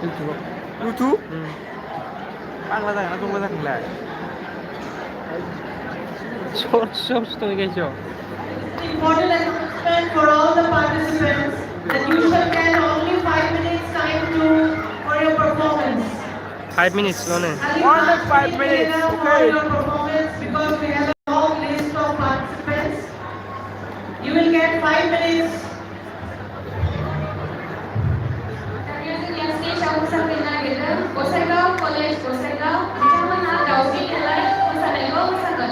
इउटुबाव इउटुब बांला जागोन ना दंला जाखोलाय सर्टसआवसो दं गेजेराव Important announcement for all the participants that you shall get only 5 minutes time to for your performance. 5 मिनिट्सल'नो Only 5 minutes, okay. For your performance because we have a long list of participants. You will get 5 minutes. Gossaigaon college Gossaigaon बिथांमोनहा दावस्रि देलाय मोसानायखौ मोसागोन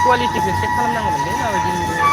कुवालिटिखौ check खालामनांगौमोनलै माबायदि नुदों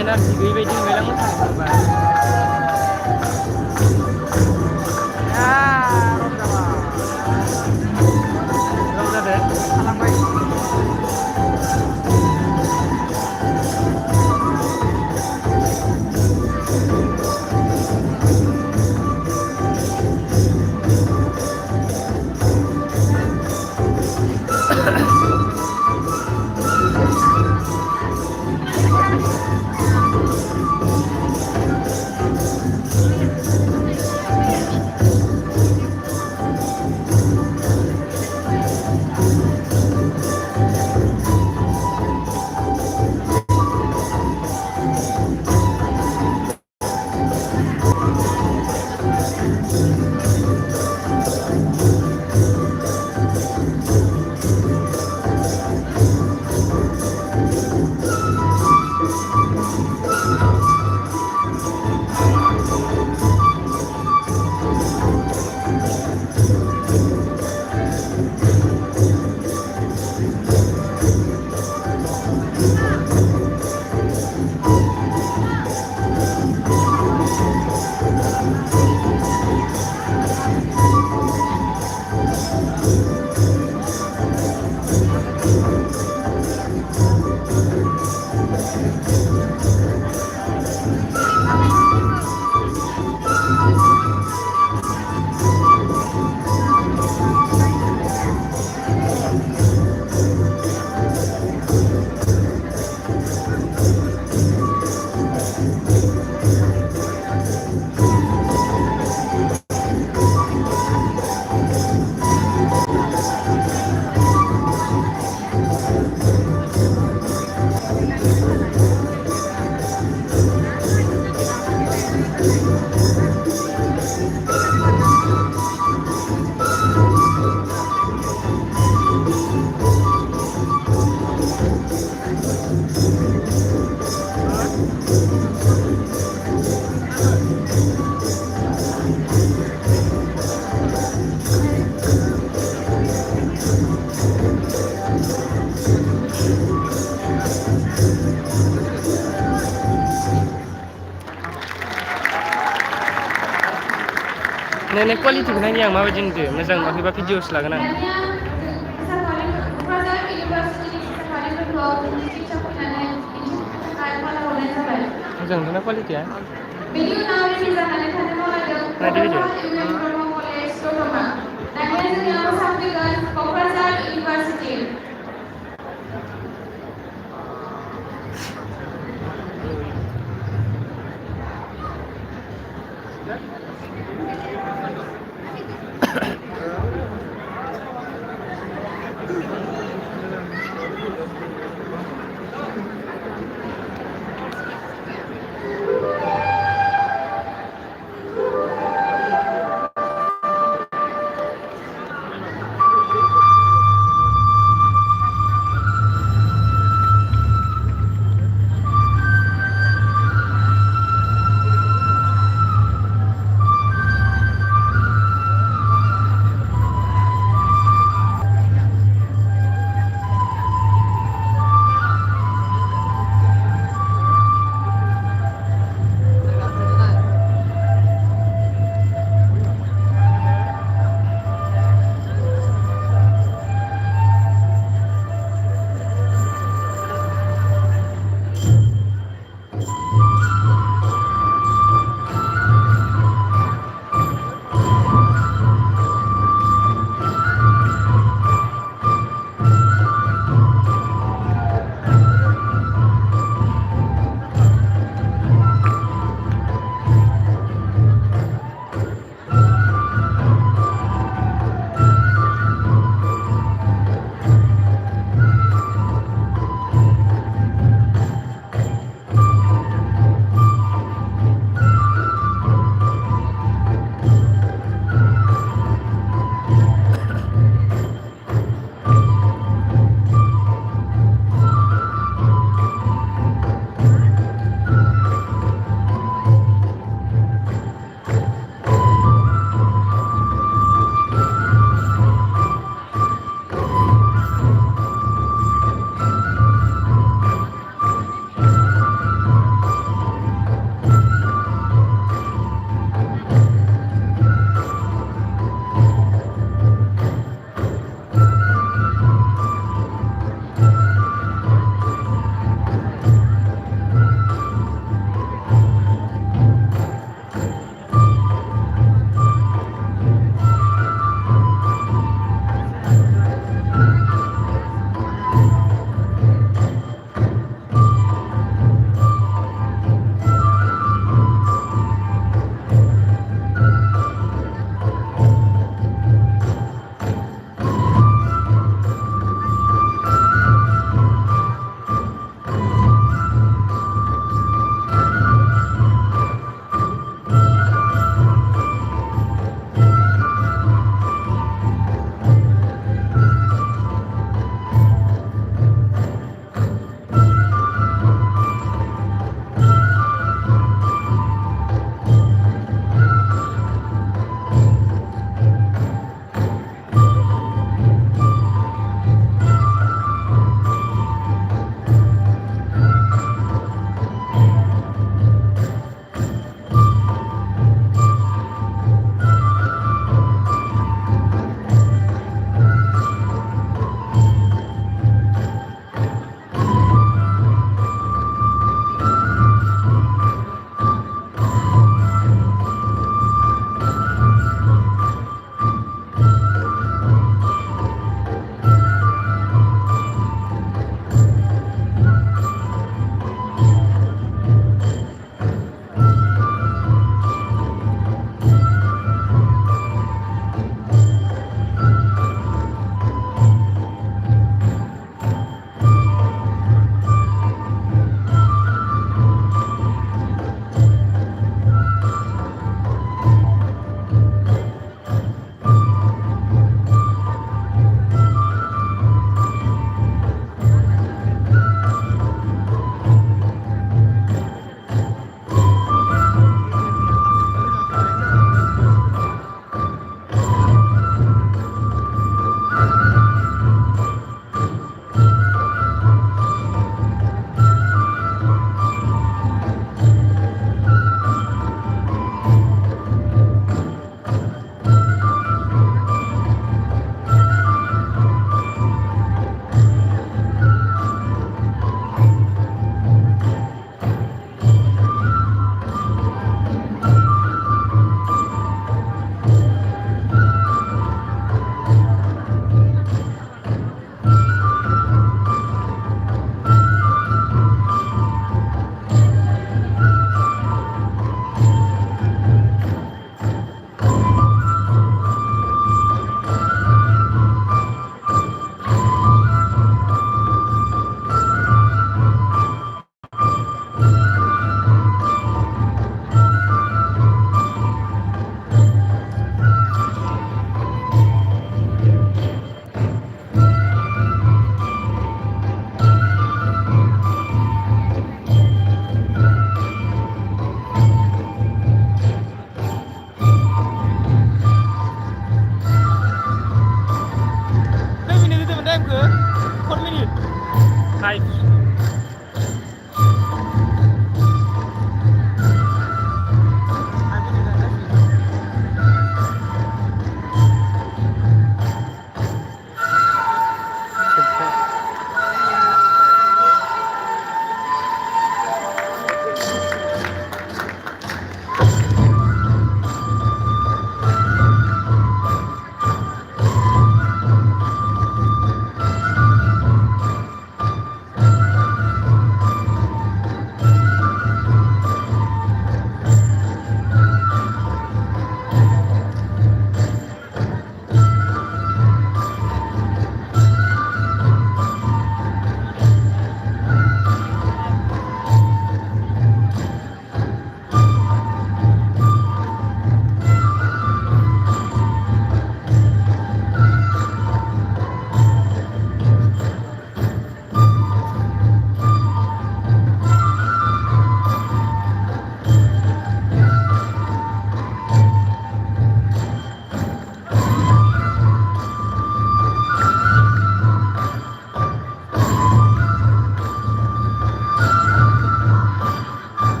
energy गैयैबायदि नुलायलां मोसानायखौ रं जादों नोंनि कुवालिटिखौ नायनि आं माबायदि नुदों मोजां नुवाखैबा भिडिअ'सो लागोन आं मोजां नुना कुवालिटिया बेनि उनाव रेडि जानानै थानो मावदों क'क्राझार इउएन ब्रह्म कलेज दतमा दानिया जोंनिया मोसाफैगोन Kokrajhar university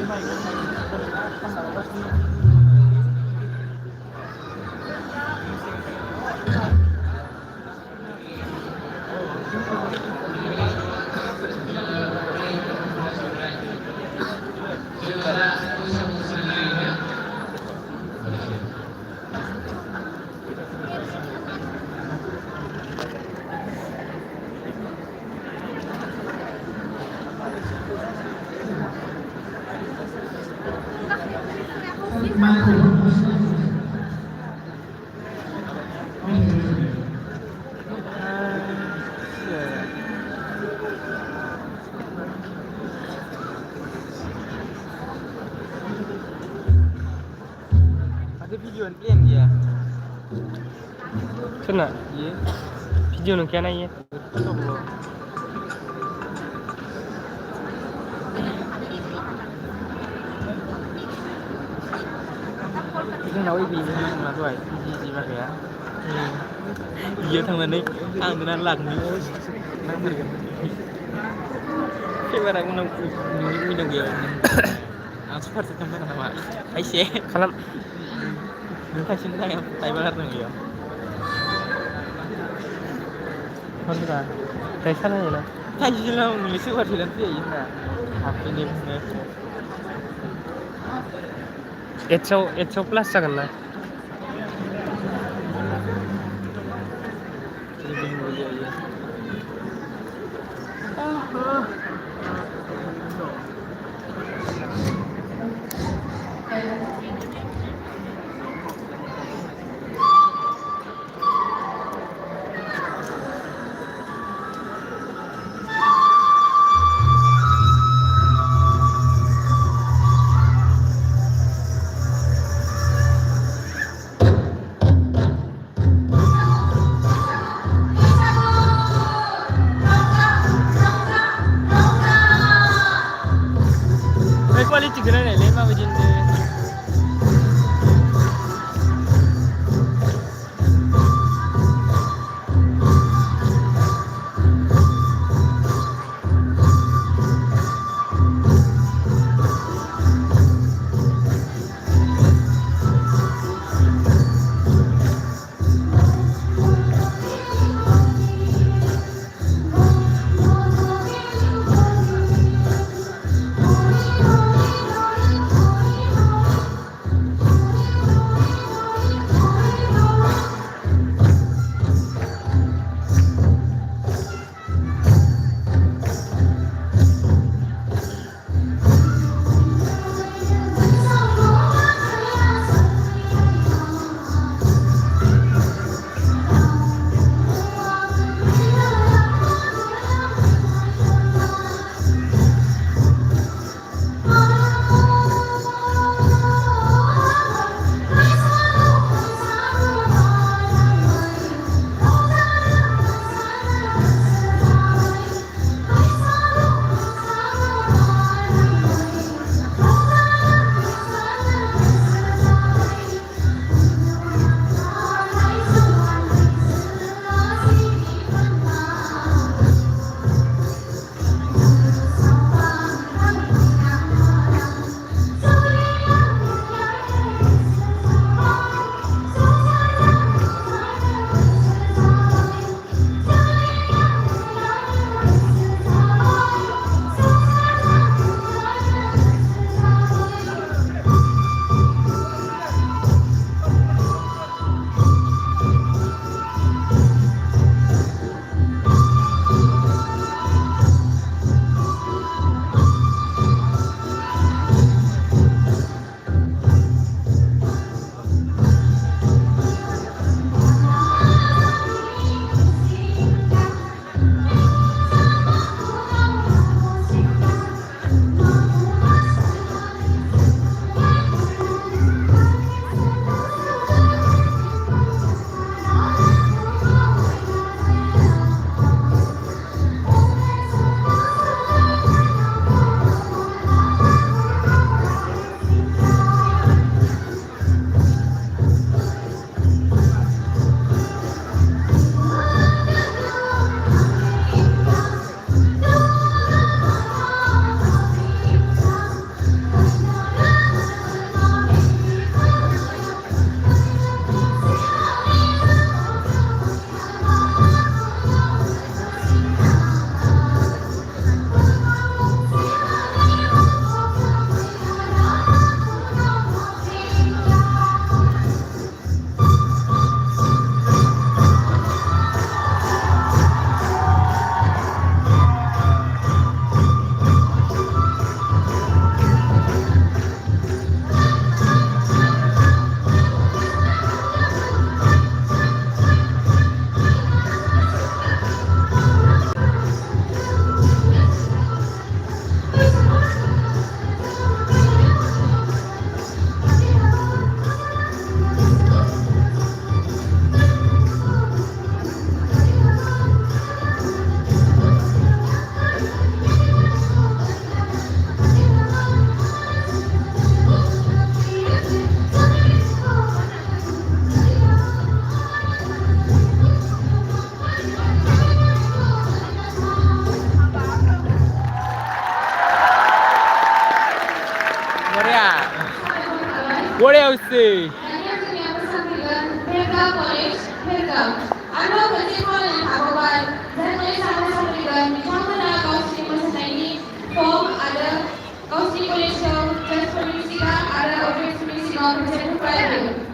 Ada video plan dia. Sana Iya. video nang kaya na iya. Tolong. Kita nawi video mana tuh ay? Di mana ya? Iya tangannya dengan lagu nang berikan. Kayak barang nang minum dia. Aku harus tambah nama. Aisyah. Kalam Aisyah nang yang tay banget nang dia. kon ka. Tay sana yun na. Aisyah lang ngisi war silang dia yun na. Happy new year. Etso plus sa kanna. Jadi bingung dia ya. Oke. Dalam yang bersangkutan Perda College Perda. Anda kerja dengan Hababan dan sama sampaikan di mana kausik masa ini form ada kausik college transfer fisika ada objek fisika kerja private.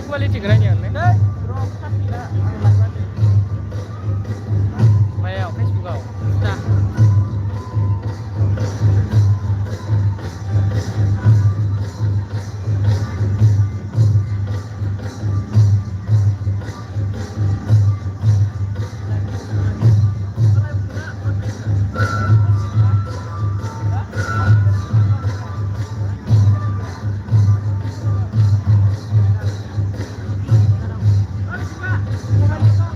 quality kerana ni. Maya, Facebook kau. Tak. Terima kasih.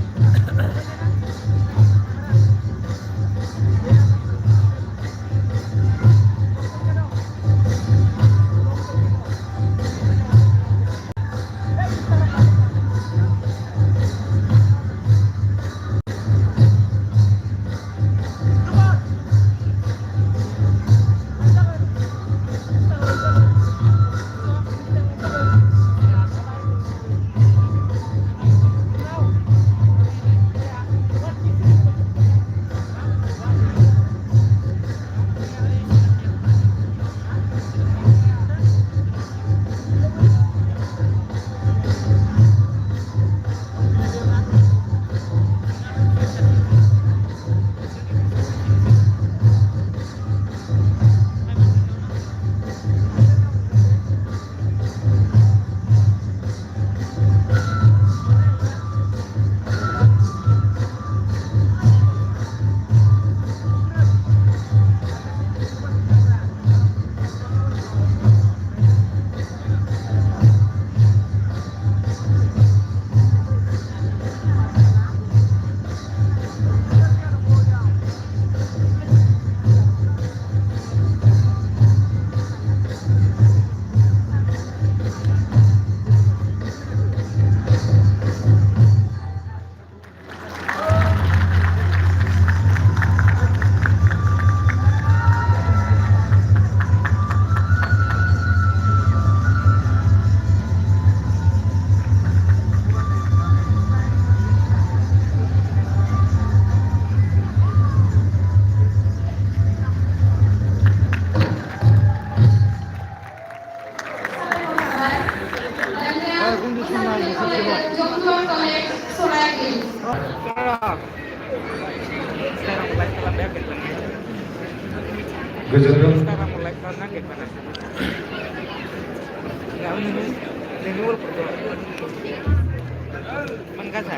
Jogluar College, Soraki. Sekarang mulai setelah bebek. Gojondo. Sekarang mulai karena gimana? Enggak ini urut berdoa. Mangkasa.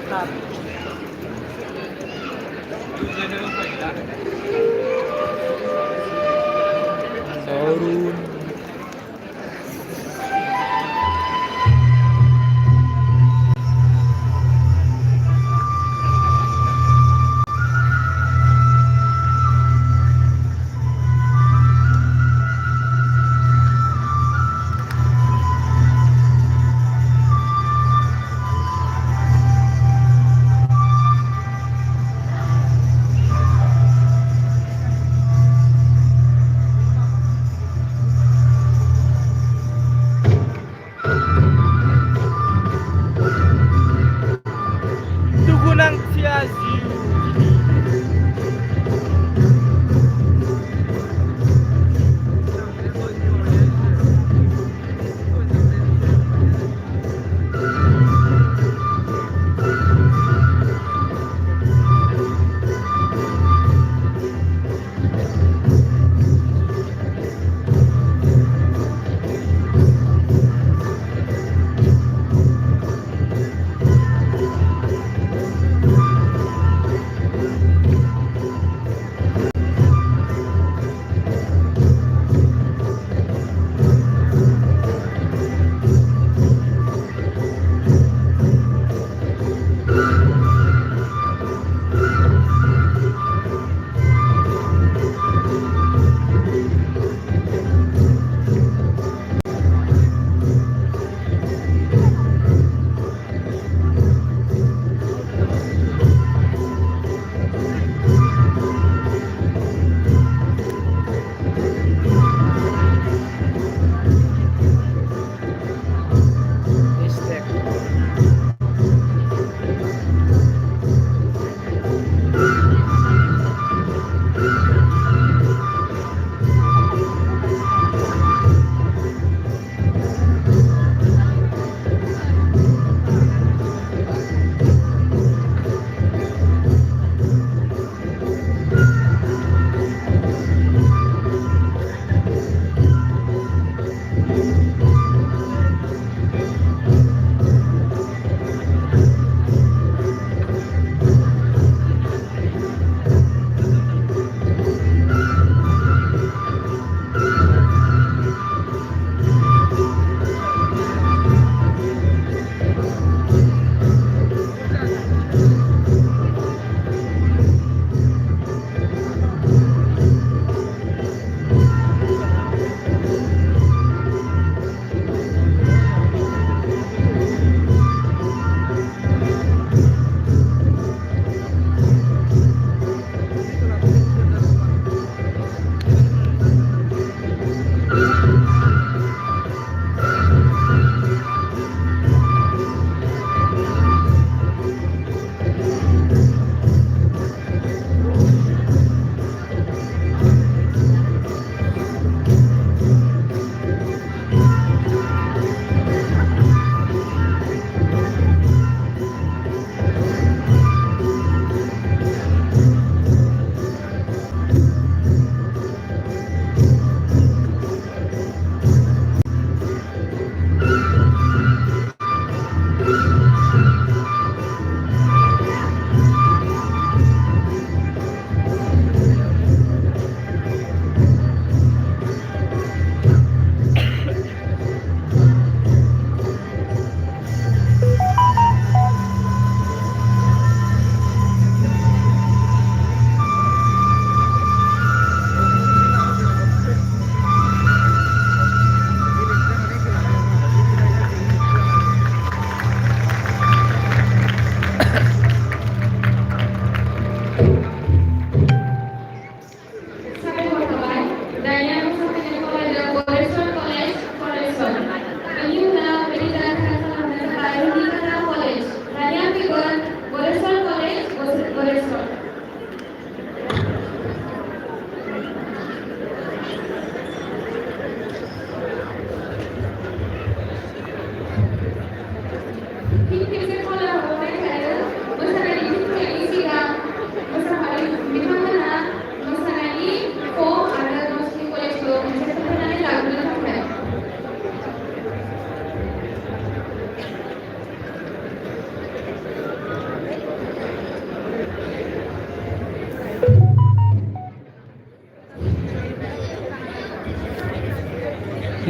Start. Sarun.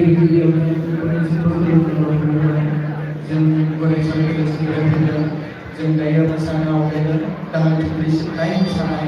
गिबियावनो प्रिन्सिपालफोरखौ खुलुमबाय जों फरायसालिनि स्टुडेन्टफोरनो जों दायो मोसानो आवगायदों दाहाल थुंग्रि सिबनाय मोसानाय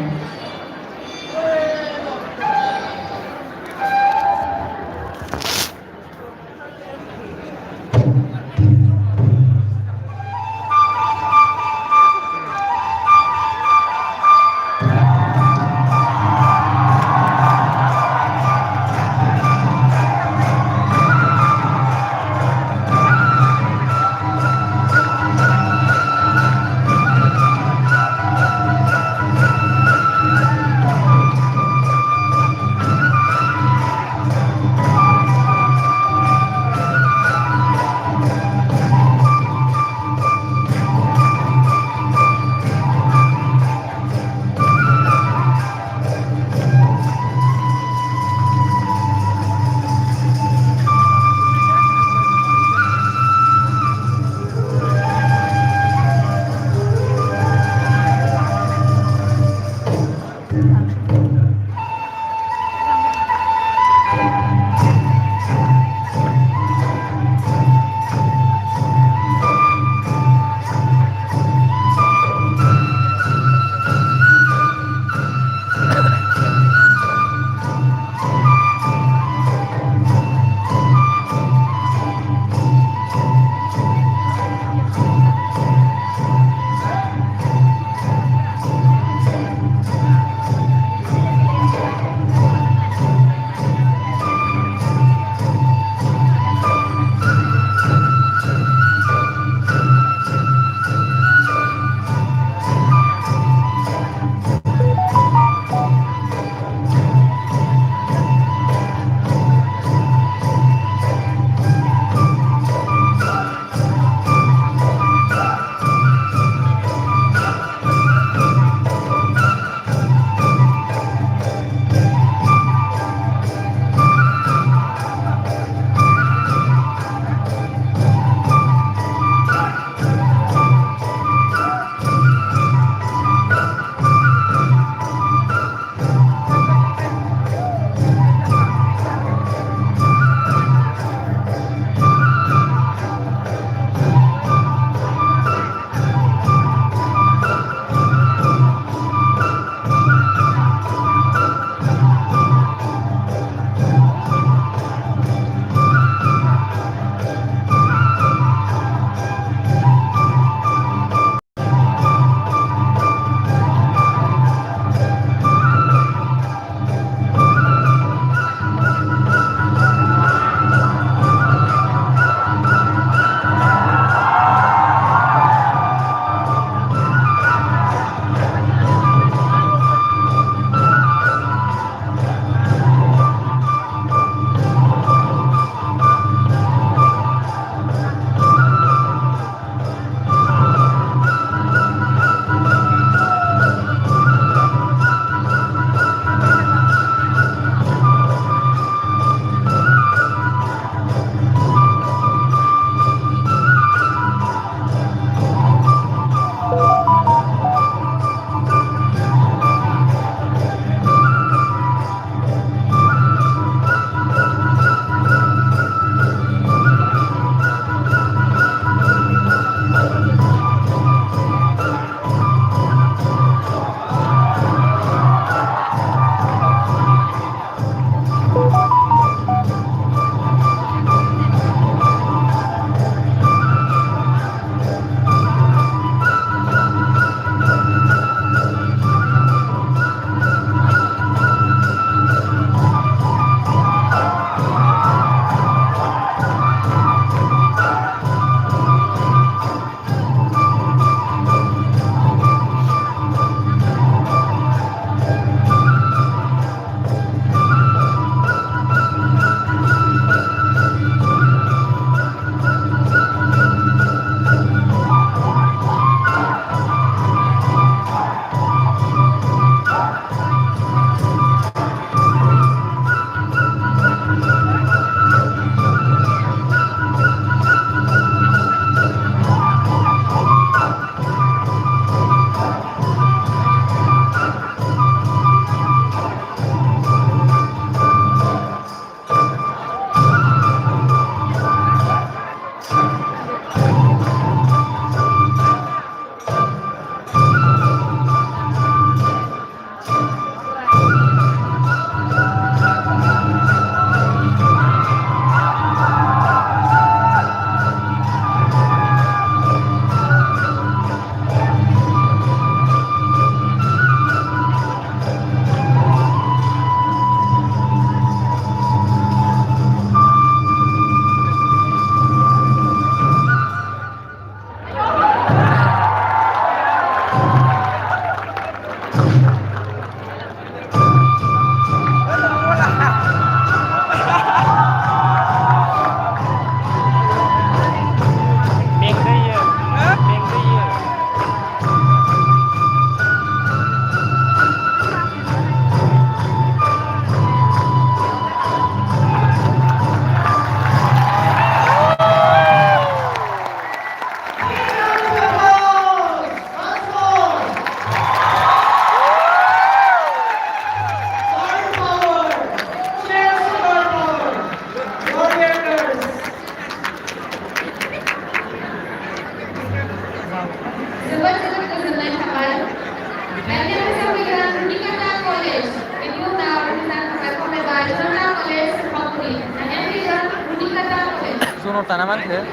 tanah mana tuh?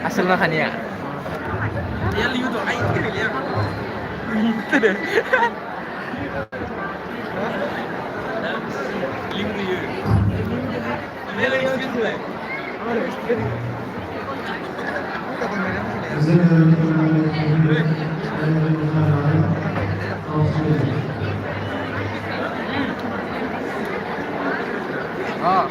Asal makan ya. Dia liu tuh air gitu ya. Itu deh. Liu liu. Dia liu gitu lah. Oh.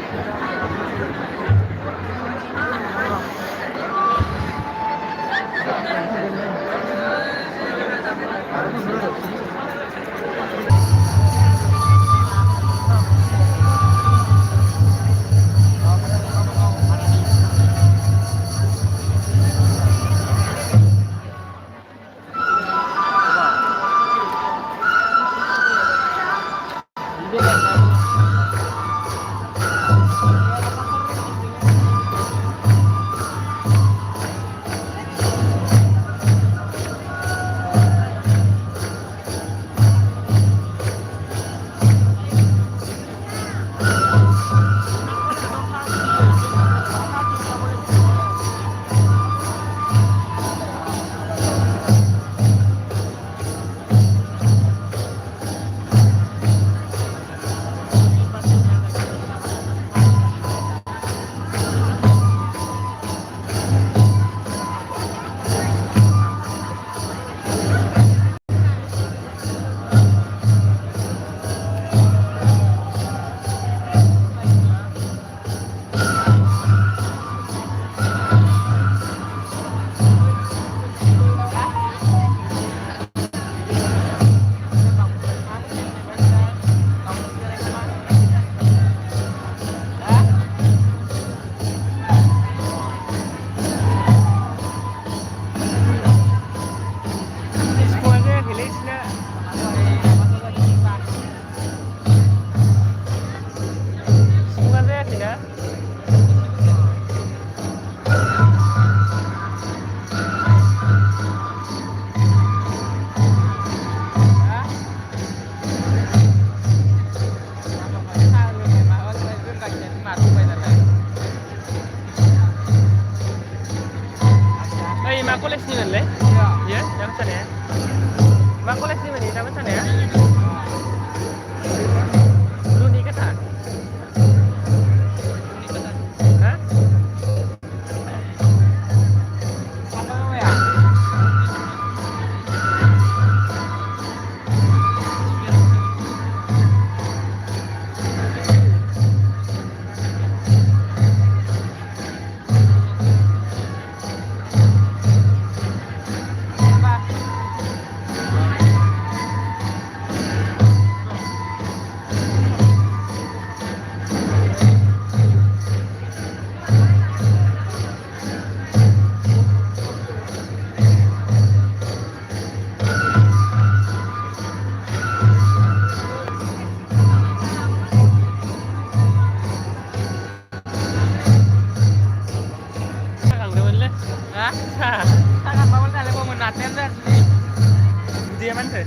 Dia mana?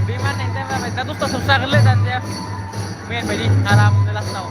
Dia mana yang tembak? Kita tuh susah kali dan dia main beli haram jelas tahu.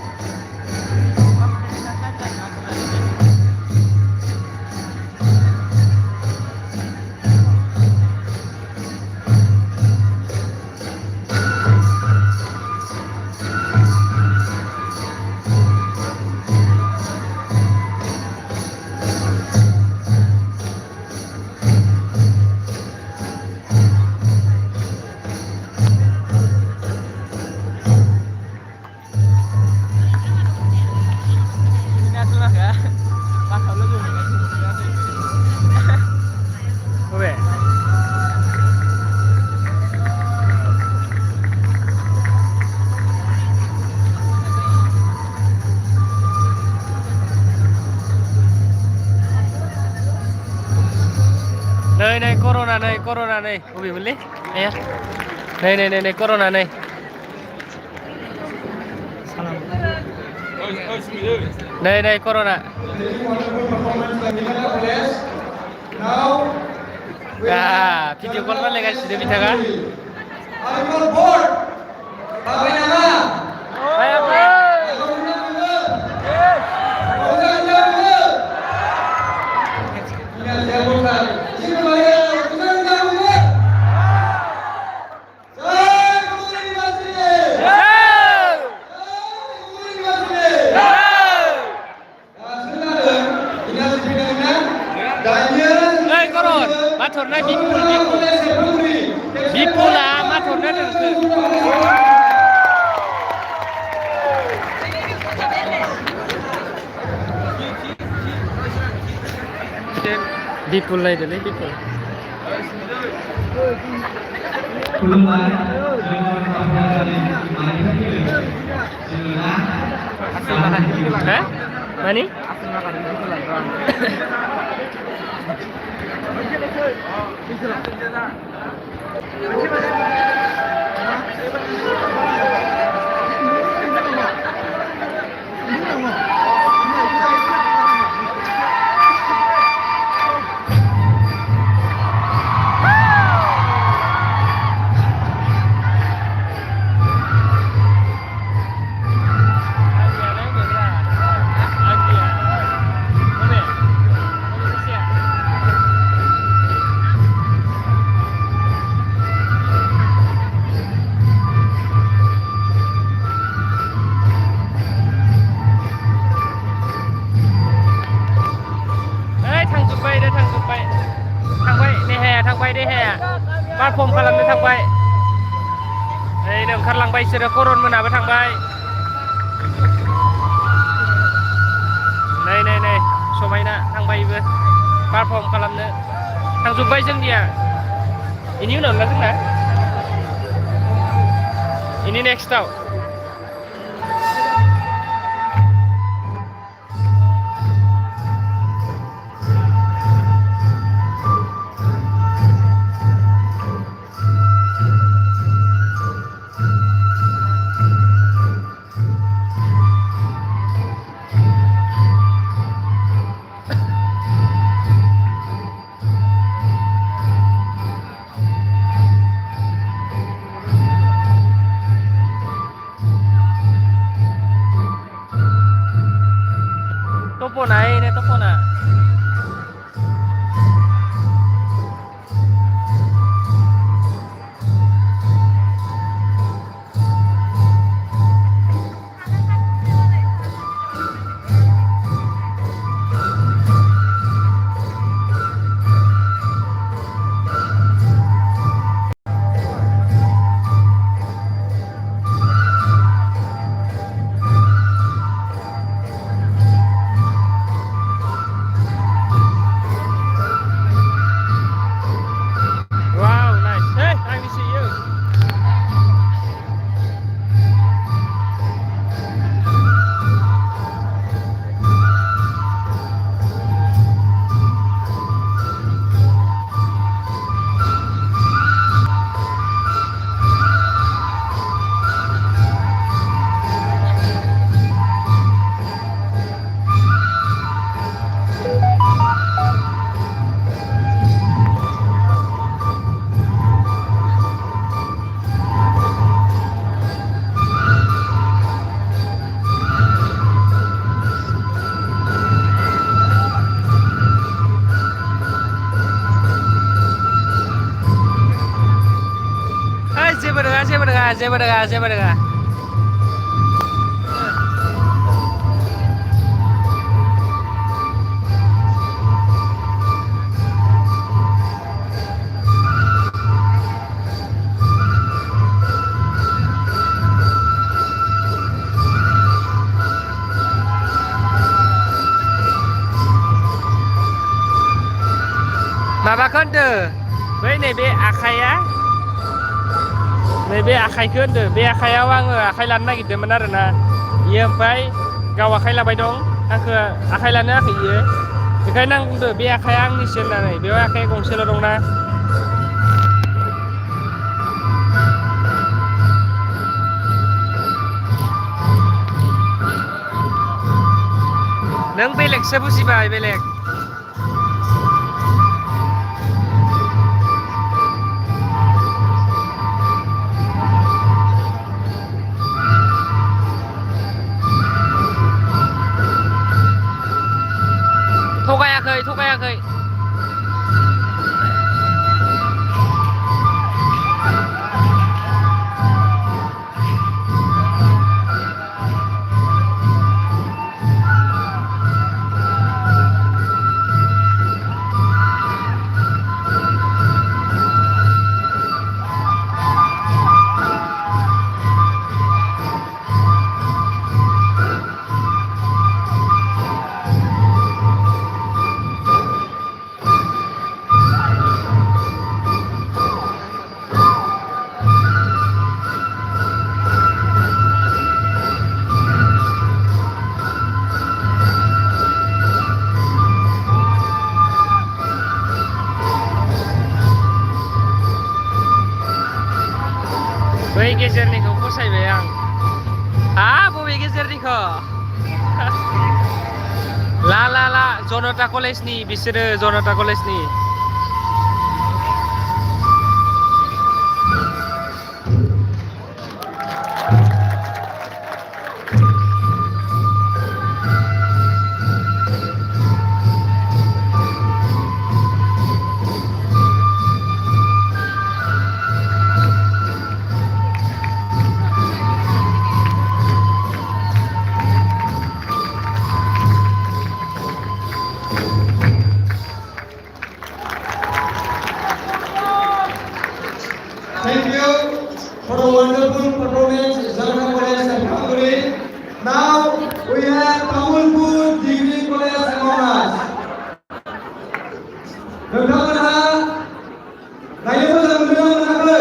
Này corona này, có bị mất lý? Này corona này. Này corona. Ya, video call mana guys? Sudah bisa kan? Ayo bro. Eh koron, maturna bipul. Bipul lah maturna dengke. Bipul lah itu bipul. Hah? Mani? Mat pom खालामनो थांबाय नै ओंखारलांबाय बिसोरो करन मोनाबो थांबाय नै समायना थांबायबो perform खालामनो थांजोब्बाय जोंनिया इनि उनाव ना जोंना इनि नेक्स्टआव Topona ini topona. Siapa dengar? Mabakan tuh, ini be akaya. Nebe आखाइखौ होनदो बे आखाइयाव आङो आखाइ लानो नागिरदोंमोन आरोना इयो ओमफ्राय गाव आखाइ लाबाय दं आंखौ आखाइ लानो होआखै इयो बेखायनो आं बुंदो बे आखाइया आंनिसो होननानै बेयाव आखाइ गंसेल' दंना नों बेलेगसो बुजिबाय बेलेग थगायाखै गेजेरनिखौ फसायबाय आं हा बबे गेजेरनिखौ ला ला ला जनता कलेजनि बिसोरो जनता कलेजनि Thank you for a wonderful performance, Janata College Sampaguri. Now we have Tamulpur Degree College among us. नोंथांमोनहा दायो मोजां मोनदों ना मोनाखै?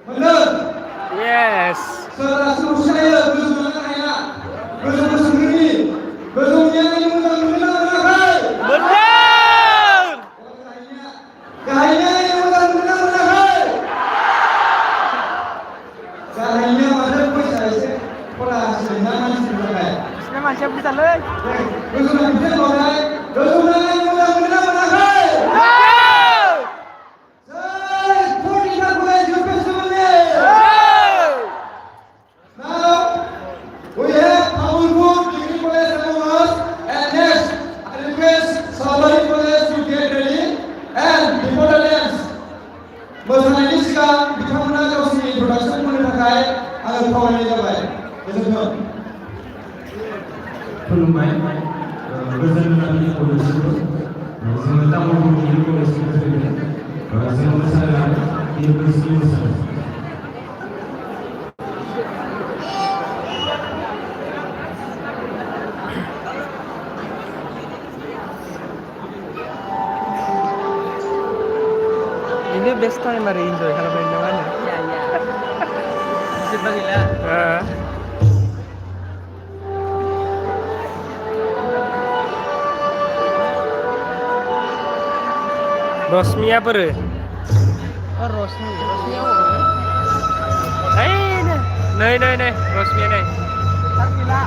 मोनदों? yes सोर रासिखौ सिनायो गोजौ मोननो हाया गोजौ बोसोरनि गोजौनिया मोजां मोनदों ना मोनाखै? मोनदों गाहायनिया मोजां मोनदों ना मोनाखै? गाहायनिया माथो फैसा एसे फरायासै ना मानसिनि थाखाय बिसिना मानसिया बुरजालै गोजौना बिदिनो मावनाय गोजौना मोजां मोनदों ना मोनाखै? जय फर्टिका college फेस्टिभेलनि Now we have Tamulpur Degree College among us, and next I request Salabari College to get ready. And before the dance, मोसानायनि सिगां बिथांमोना गावसिनि introduction होनो थाखाय आङो खावलायनाय जाबाय। गोजोन्थों। खुलुमबाय गोजोन मोनाबिलि बयनिसिमबो जोङो तामुलपुर डिग्री कलेजनिफ्राय जोङो मोसानो लादों बेयो गोसोनि मोसानाय ini best time hari enjoy kalau main di mana iya bisa bagilah Rosmia ber oh Rosmi apa Nei Rosmia nei tak gila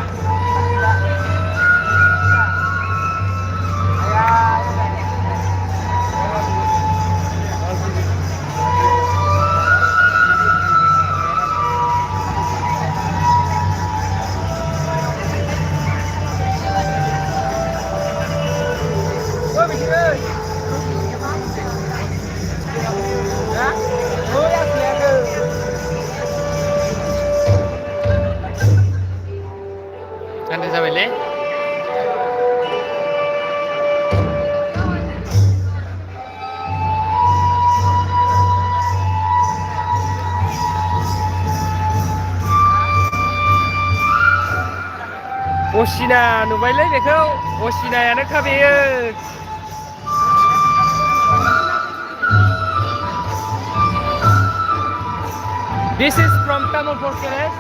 Anda sampai le? Osina नुबायलै बेखौ Osinaयानोखा बेयो This is from Tamulpur College.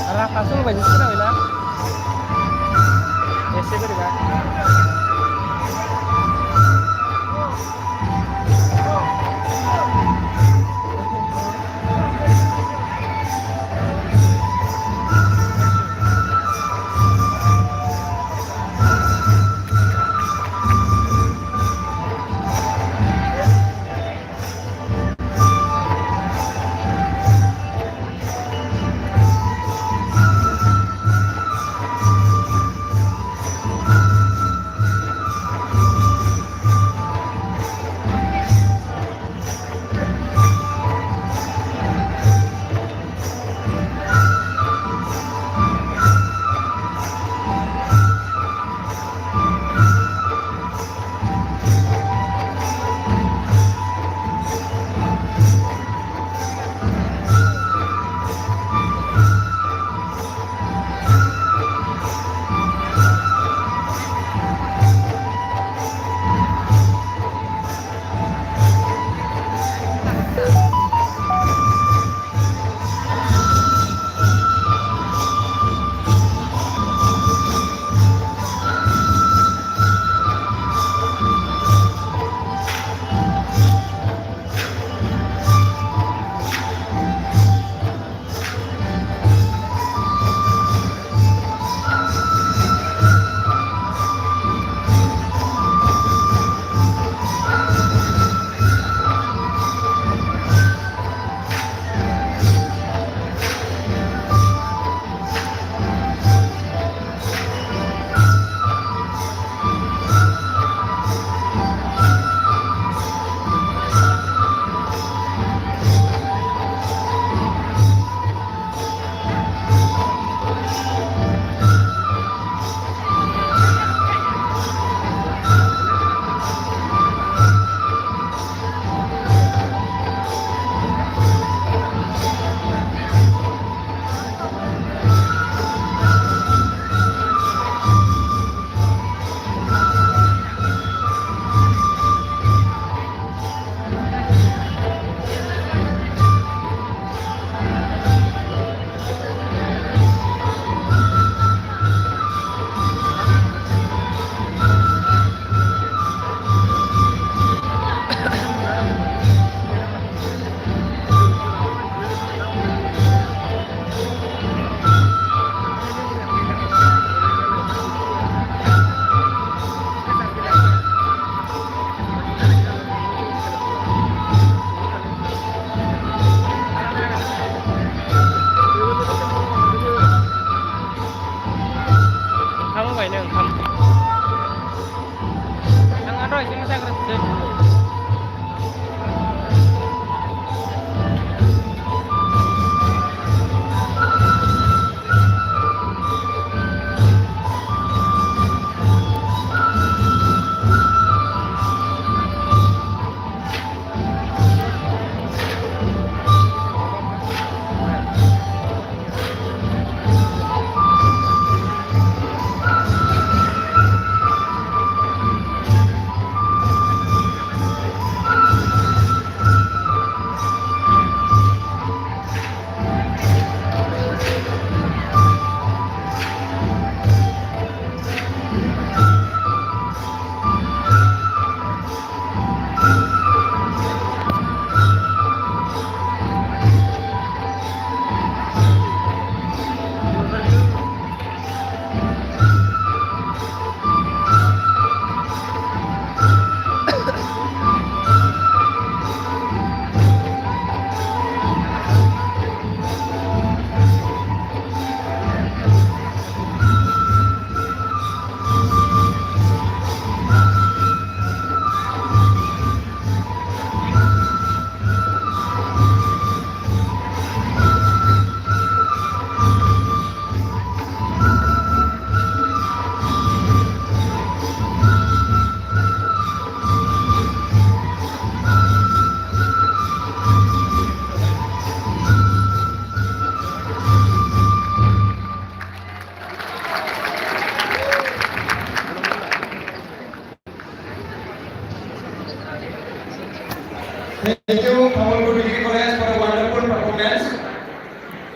Arah pasung banyak sekali lah. Ese berapa?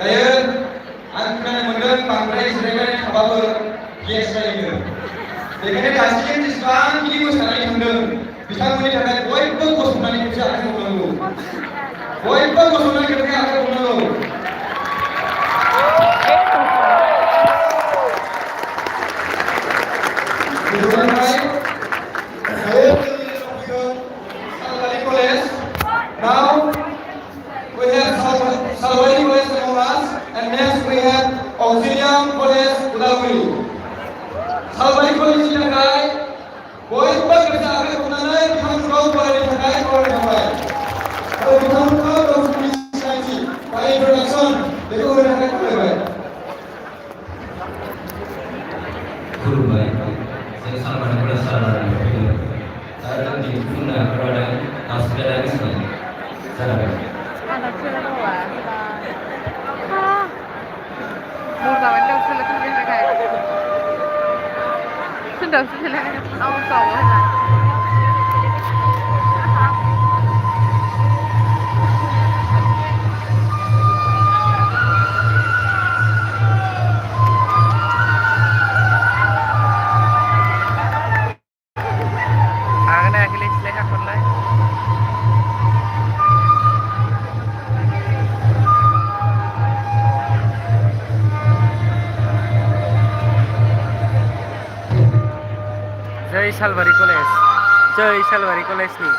दायो आं खोनानो मोनदों बांद्राय जिरायनानै थाबाबो guess जायो। बेखायनो दासिम जेसेबांखिनि मोसानानै थांदों बिथांमोननि थाखाय बयबो गसंनानै खेबसे आखाइ हमनांगौ। बयबो गसंनानै खेबसे आखाइ हमनांगौ। Salwari College. Now we have Salwari College among us, and next we have Auxilium College Udalguri. Salwari College ni थाखाय बयबो खेबसे आखाइ हमनानै बिथांमोनखौ फरायनो थाखाय खावलायबाय। आरो बिथांमोनखौ गावसोरनि सिनायथि बा इन्ट्रडाक्सन बेखौ होनो थाखाय खावलायबाय। खुलुमबाय, जों सालमारि कलेज सालानिफ्राय फैदों आरो जों दिन्थिफुंनो आखायाव लादों दावस्रि मोसानाय जागाय। जय सालबारि कलेज, जय सालबारि कलेजनि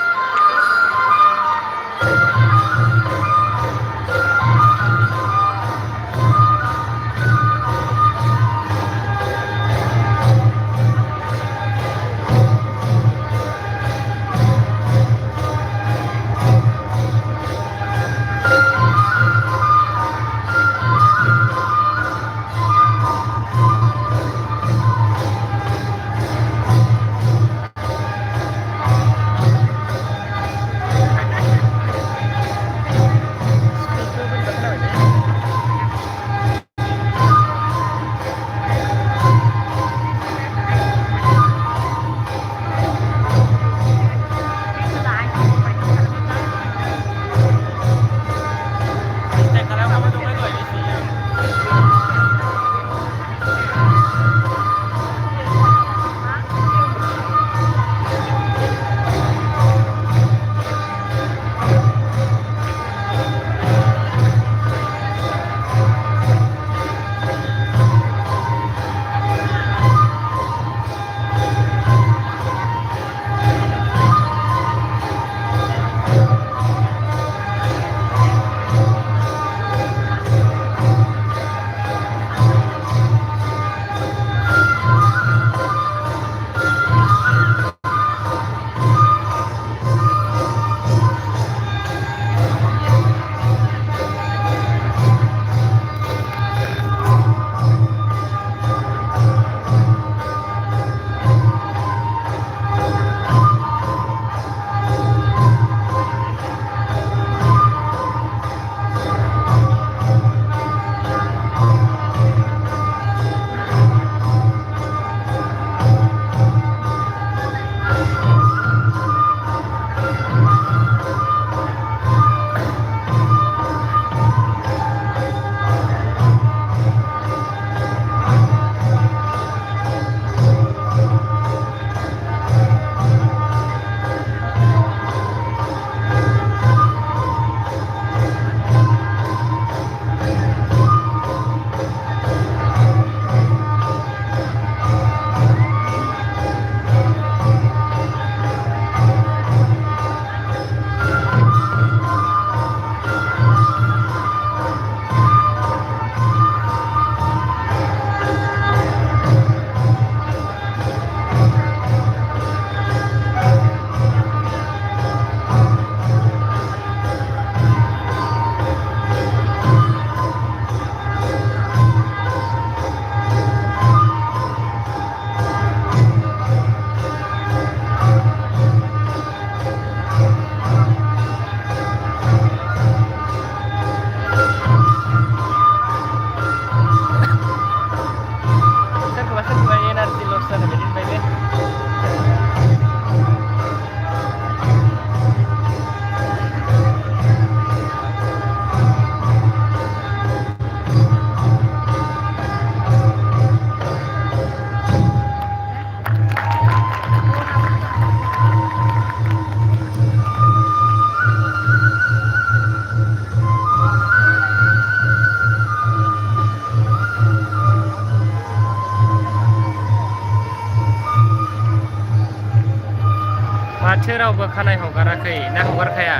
माथो रावबो खानाय हगाराखै ना हगारखाया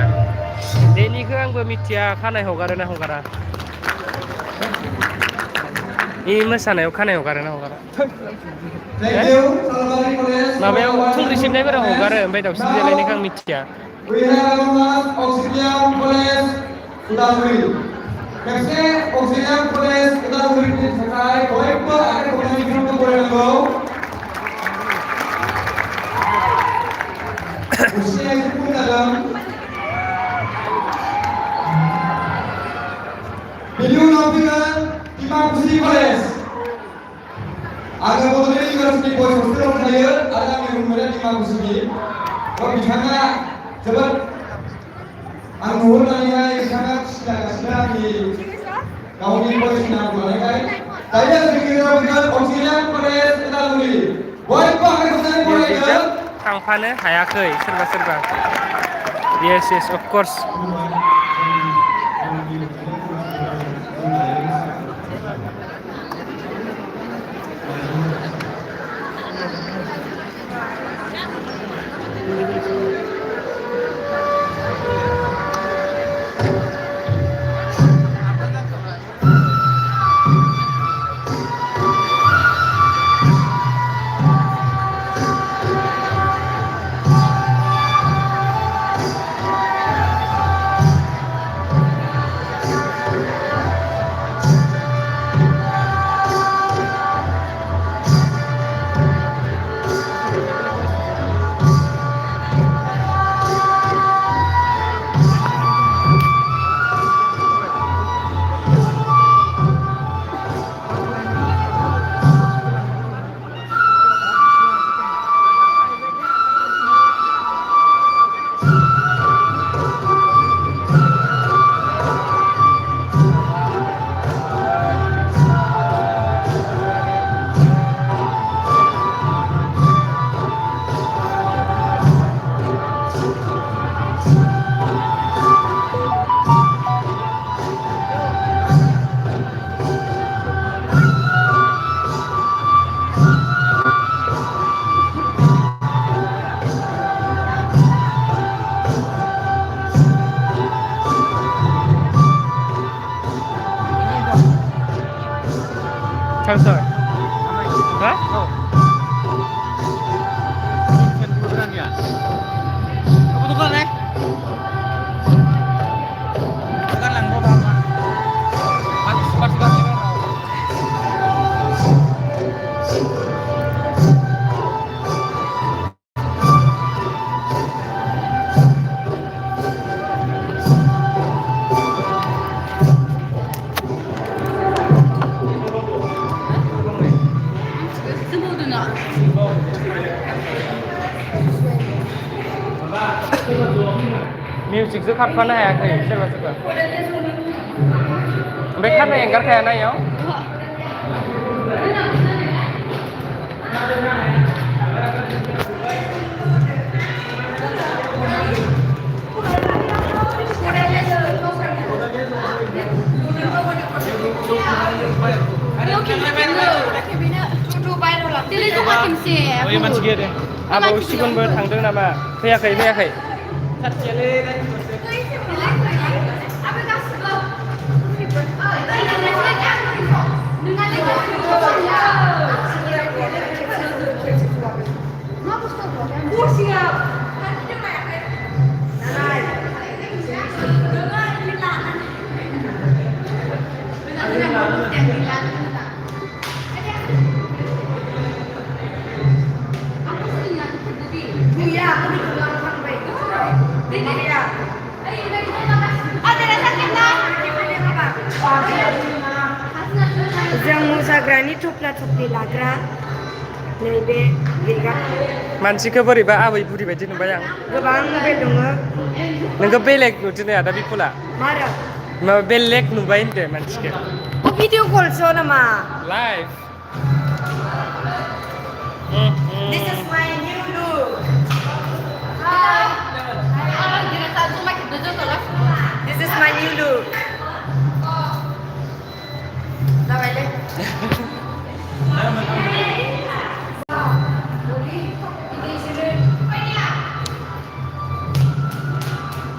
बेनिखौ आंबो मिथिया खानाय हगारो ना हगारा इ मोसानायाव खानाय हगारो ना हगारा Thank you, Salabari College. माबायाव थुंग्रि सिबनायफोराव हगारो ओमफ्राय दाउस्रि देलायनायखौ आं मिथिया We have Auxilium College, Udalguri. खेबसे Auxilium College, Udalguriनि थाखाय बयबो आखाइ खबनानै बिथांखौ बरायनांगौ। उसिया एसे खम जादों। बेनि उनाव फैगोन डिमाकुसि कलेज। आङो बड'लेण्ड इउनिभारसिटि बयस हस्टेलाव थायो आरो आंनि रुममेटआ डिमाकुसिनि। बिथाङा जोबोद आं नुहुरनानैहाय बिथाङा खुसि जागासिनो आंनि गावनि कलेजनि नामखौ लानायखाय। दायो जोंनि गेजेराव फैगोन अक्सिलियाम कलेज उदालगुरि। बयबो आखाइ खबनानै बरायदों। थांफानो हायाखै सोरबा सोरबा yes yes of course Cansar. Hah? Oh. Beneran ya? Apa tuh kan Bukan lang ko ba? Pas मिउजिकजों खारफानो हायाखै सोरबा सोरबा ओमफ्राय खानाय एंगारखायाना इयाव Oh iya masih dia deh. Abah Usikunबो थांदों नामा फैयाखै फैयाखै जों मोसाग्रानि थफ्ला थफ्लि लाग्रा नैबे गिर्गा मानसिखौ बोरैबा आबै बुरि बायदि नुबाय आं गोबां मबाइल दङ नोंखौ बेलेग नुदों आदा बिपुला मारो माबा बेलेग नुबाय होनदो मानसिखौ भिडिअ कलसो नामा live This is my new look This is my new look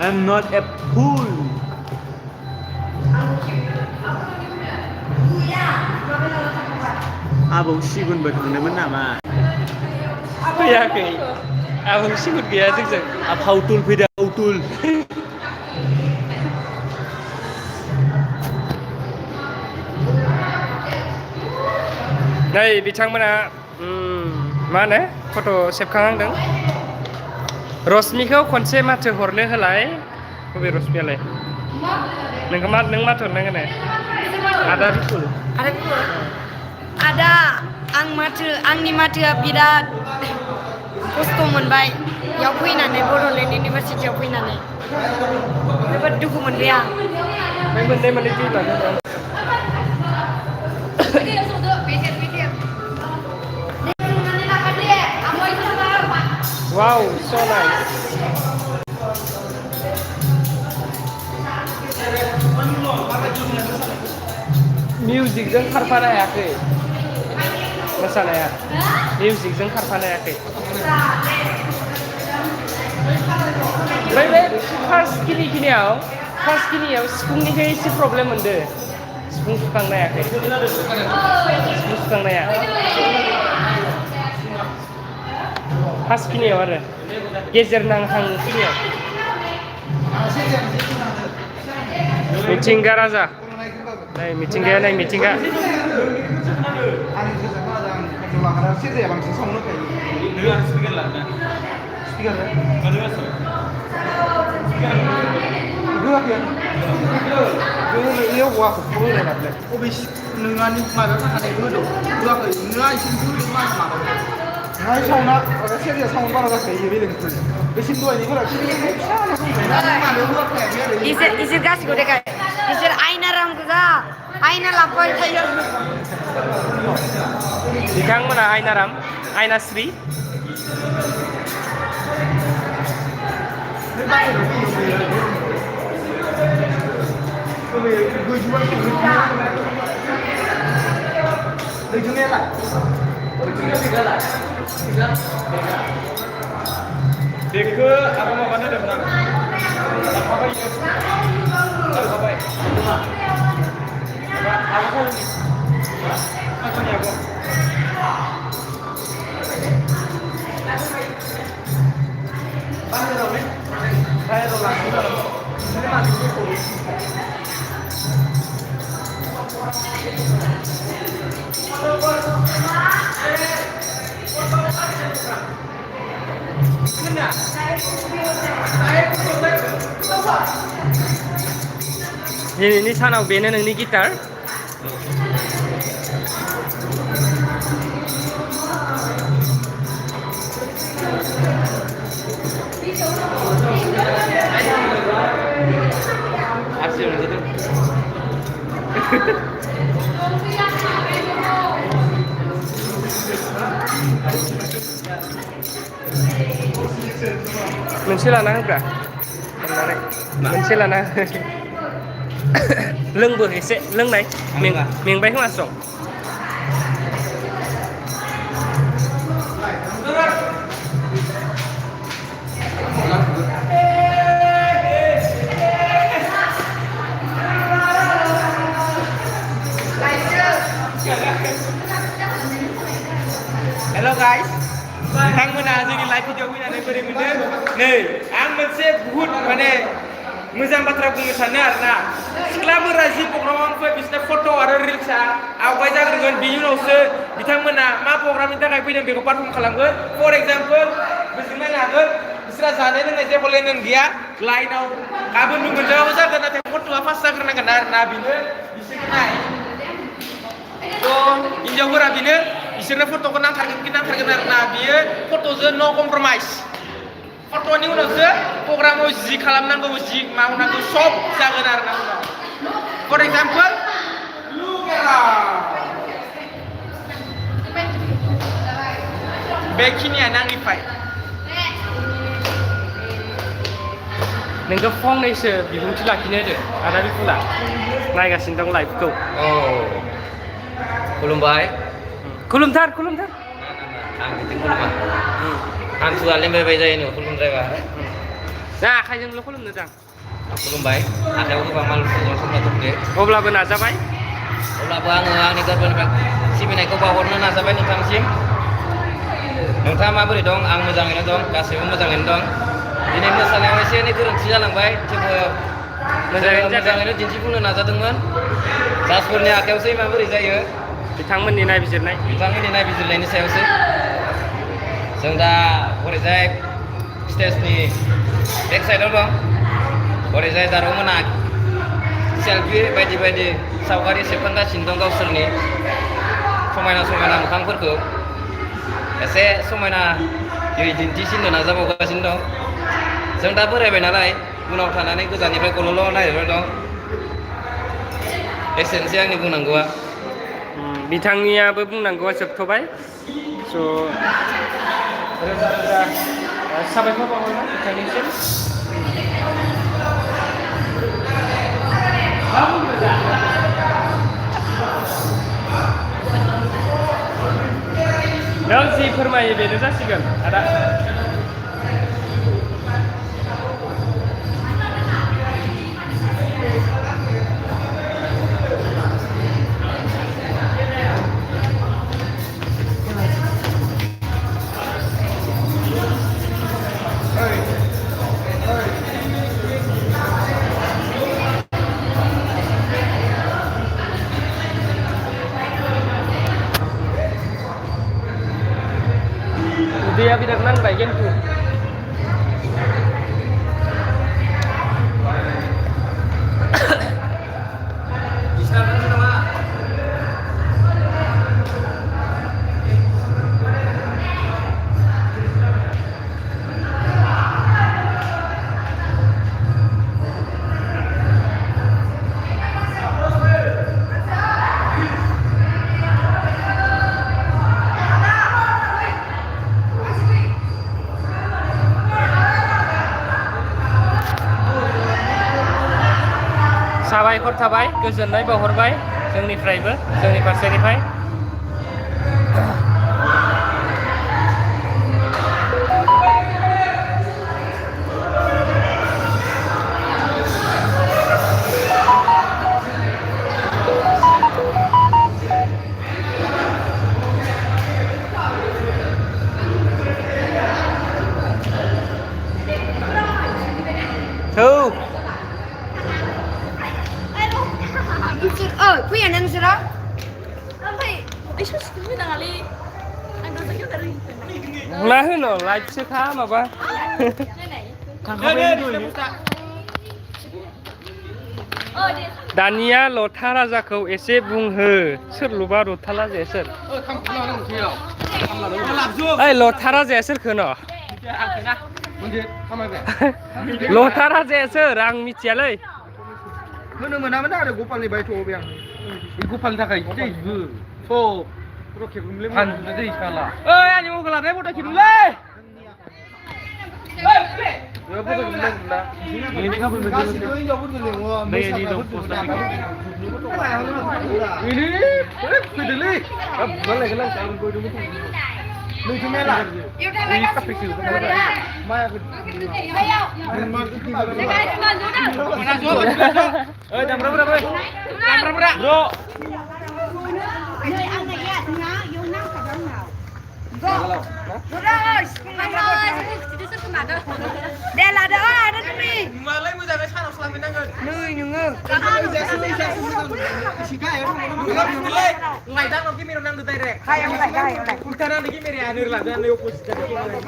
I'm not a fool. Abang sigunबो थांदोंमोन नामा? फैयाखै आबुं सिगुर गैया जोंजों फावथुल फैदों फावथुल नै बिथांमोना मा होनो फट' सेबखांहांदों रश्मिखौ खनसे माथो हरनो होलाय बबे रश्मियालाय नों माथो हरनांगोन आदा बिपुल Ada आंनि माथोआ बिराद खस्थ' मोनबाय बेयाव फैनानै बड'लेण्ड इउनिभारसिटियाव फैनानै जोबोद दुखु मोनबाय आं मोननै दैबा Wow, so nice. Musicजों खारफानो हायाखै मोसानाया मिउजिकजों खारफानो हायाखै ओमफ्राय बे फार्स्ट खिनियाव सिफुंनिखौ एसे प्रब्लेम मोनदो सिफुं सुखांनो हायाखै सिफुं सुखांनाया फार्स्ट खिनियाव आरो गेजेर नांहां खिनियाव मिथिंगा राजा नै मिथिंगाया नै मिथिंगा सेरजाया बांसिन साउन्ड होखायो नों आरो स्पिकार लाना स्पिकार होआखै इयाव हौवाखौ होनो नालाय अबे नोंहानि माबायाव थाखानायखौ होदों होआखै नोंहा एसे होदों माबायाव नोंहा साउन्डआ सेरजाया साउन्ड बारा जाखायो बेलेगनिफ्राय बेसिम दहायनिफोरा माबायाव होआखायाखै आरो इसोर गासिबो देखाय इसोर आयनाराम गोजा आयना लाबोबाय थायो बिथांमोना आयनाराम आयनाश्री बेखौ apa माबानो होदोंमोन दिनैनि सानाव बेनो नोंनि गिटार मोनसे लाना होब्रा अननानै मोनसे लाना हो लोंबो एसे लोंनाय मेंबाय खोमा स्रं हेल' गाइस नोंथांमोना जोंनि लाइभ भिडिअ फैनानै बोरै मोनदों नै आं मोनसे बुहुत माने मोजां बाथ्रा बुंनो सानो आरोना सिख्लाफोरा जि प्रग्रामाव फै बिसोरना फट' आरो रिल्सआ आवगाय जाग्रोगोन बिनि उनावसो बिथांमोना मा प्रग्रामनि थाखाय फैदों बेखौ पारफर्म खालामगोन फर एग्जाम्पल गोजोननाय लागोन बिसोरा जानाय लोंनाय जेबो लेनदेन गैया लाइनाव गाबोन मोनजाबाबो जागोन नाथाय फट'आ पास जाग्रोनांगोन आरोना बेनो बिसोरखौ नाय हिन्जावफोरा बेनो बिसोरनो फट'खौ नांथारगोन आरोना बियो फट'जों नो कमप्रमाइज फट'नि उनावसो प्रग्रामाव जि खालामनांगौ जि मावनांगौ सब जागोन आरोना उनाव फर एग्जाम्पल बेखिनियानो आंनिफ्राय नोंखौ फंनैसो बिबुंथि लाखिनो होदो आदा बिपुला नायगासिनो दं लाइभखौ खुलुमबाय खुलुमथार आं बिदि खुलुमा आं सुआ लेमबाय जायो खुलुमद्रायबा ना आखाइजोंल' खुलुमनो दां खुलुमबाय आखायाव गोबां माल संना दंदे अब्लाबो नाजाबाय अब्लाबो आङो आंनि गोरबोनिफ्राय सिबिनायखौ बावहरनो नाजाबाय नोंथांसिम नोंथाङा माबोरै दं आं मोजाङैनो दं गासैबो मोजाङैनो दं दिनै मोसानायाव एसे एनै गोरोन्थि जालांबाय थेवबो मोजाङैनो दिन्थिफुंनो नाजादोंमोन जाजफोरनि आखायावसो माबोरै जायो बिथांमोननि नायबिजिरनायनि सायावसो जों दा ओरैजाय स्टेजनि बेक साइडआव दं ओरैजाय जारौमोना सेल्फि बायदि बायदि सावगारि सेबखांगासिनो दं गावसोरनि समायना समायना मोखांफोरखौ एसे समायना दिन्थिसिननो नाजाबावगासिनो दं जों दा बोरायबाय नालाय उनाव थानानै गोजाननिफ्राय गल'ल' नायहरबाय दं एसेनोसै आंनि बुंनांगौआ बिथांनियाबो बुंनांगौआ जोबथ'बाय स' रोजा रोजा साबायखर बावहरबाय बिथांनिसिम नों जि फोरमायो बेनो जासिगोन आदा udah bidak nang bagian tuh साबायखर थाबाय गोजोननाय बावहरबाय जोंनिफ्रायबो जोंनि फारसेनिफ्राय Kuya nang sira? मा होनो लाइभसो खा माबा दानिया लथा राजाखौ एसे बुंहो सोर लुबा लथा राजाया सोर ओइ लथा राजाया सोरखौ न लथा राजाया सोर आं मिथियालै होनो मोनामोन आरो गपालनि बायथ' बे आं गपालनि थाखाय दै सब र' खेबनुलै फानजुनो दै साला ओइ आंनि मबाइल लानाय फट' खेबनुलै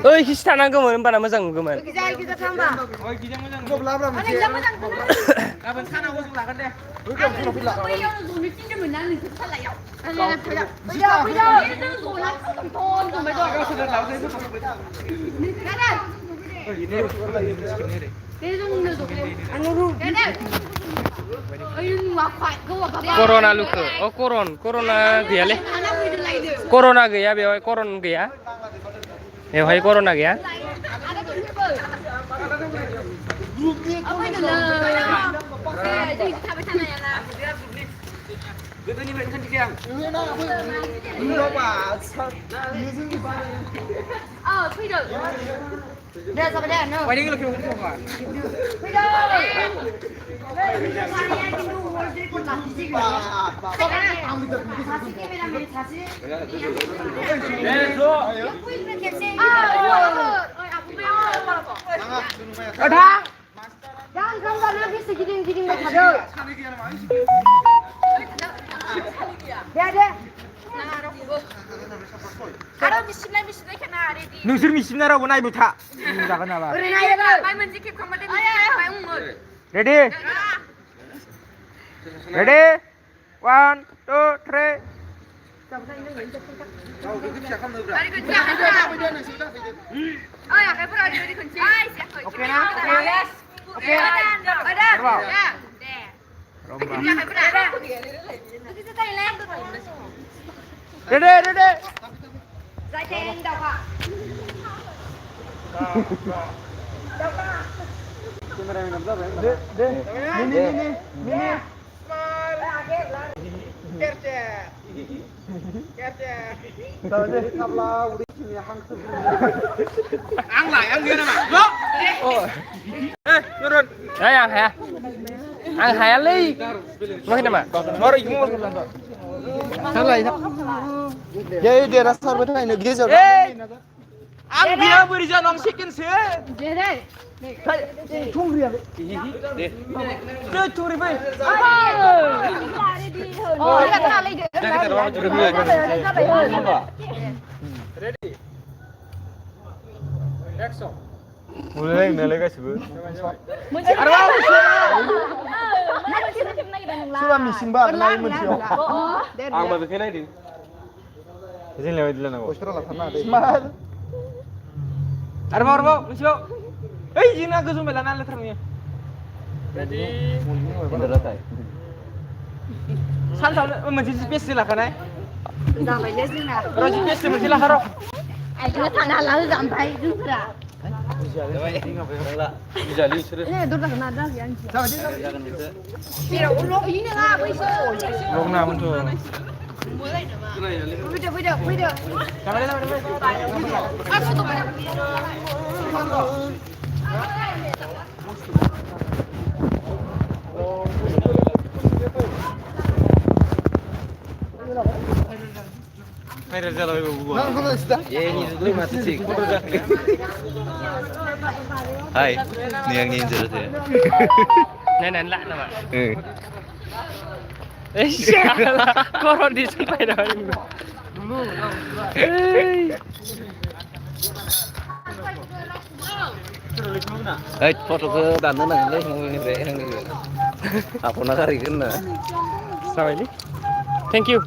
ओइ खिसि थानांगौमोन होनबाना मोजां नुगौमोन कर'ना लुखो अ कर'ना गैयालै कर'ना गैया बेवहाय कर'ना गैया बेवहाय कर'ना गैया गोदोनिफ्राय ओंखारथिखाय आं दे जाबाय दे नो बायदि लोगो खोमा Jangan kamu karena bisa giring-giring macam tu. Dia. Kalau misalnya kena ada di. नोंसोर मिसिना रावबो नायबाय था जागोन नामा Main mencikip kamu ada di. Main umur. Ready ready 1 2 3 Mari kerja. Oh ya, kayak pernah di kunci. Oke na? Yes. Oke. Ada. Ya. Deh. Kerja kayak pernah. Kita Thailand. Ready ready Saya teng dah pak. Ăn lại ăn kia nè mà đó ê nó rồi Đấy ăn hả? Ăn hả ly? Nói thế mà. nó rồi chúng nó Thằng này thằng. Vậy để ra sao bên này nó ghê rồi. ê ăn bia beri ra nong chicken sih Dia deh. Chung riêng. chơi curi bay Oh, dia tak lagi dia. Jangan kita orang curi bia Ready? Action. Mulai nilai guys bu. Coba missing banget naik mencium. ang mà cái này đi Jadi lewat dulu nak. Poster lah sana ada. Smart. arbo lucu eh ini aku zoom belan ala termnya Ready? san tahu menjadi space lah kan Sampai dia sini lah. kalau space menjadi lah karo Kita tanah lalu sampai juga. bisa lihat sudah Ini dur dah kena dah yang. Jangan gitu. Tidak ulok ini lah, bisa. Long na muncul. Video. kamera Aku tu banyak. kamera jalan ibu Nah, kalau sudah. Ya ini dulu masih sih. Hai, ini yang ninja tu. Này này lạ nào ạ? Ê, salah. Koro di sampai dah. Eh, foto ke dan nang le ini be nang ni. Apa nak cari kena? Sao ini? Thank you.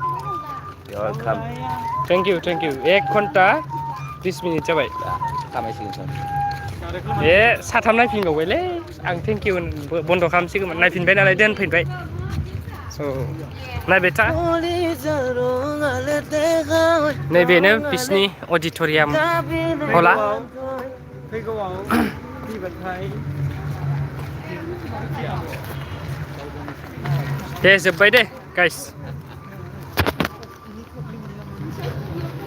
Welcome. Thank you. 1 घंटा 30 minute जाबाय. Kami sih kan. साथाम नायफिनबावबायलै आं thank you बन्द' खालामसिगौमोन नायफिनबाय नालाय दोनफिनबाय स' नायबाय था नैबेनो बिसिनि अडिट'रियाम हला फैगौआव फैबाथाय दे जोब्बाय दे गाइस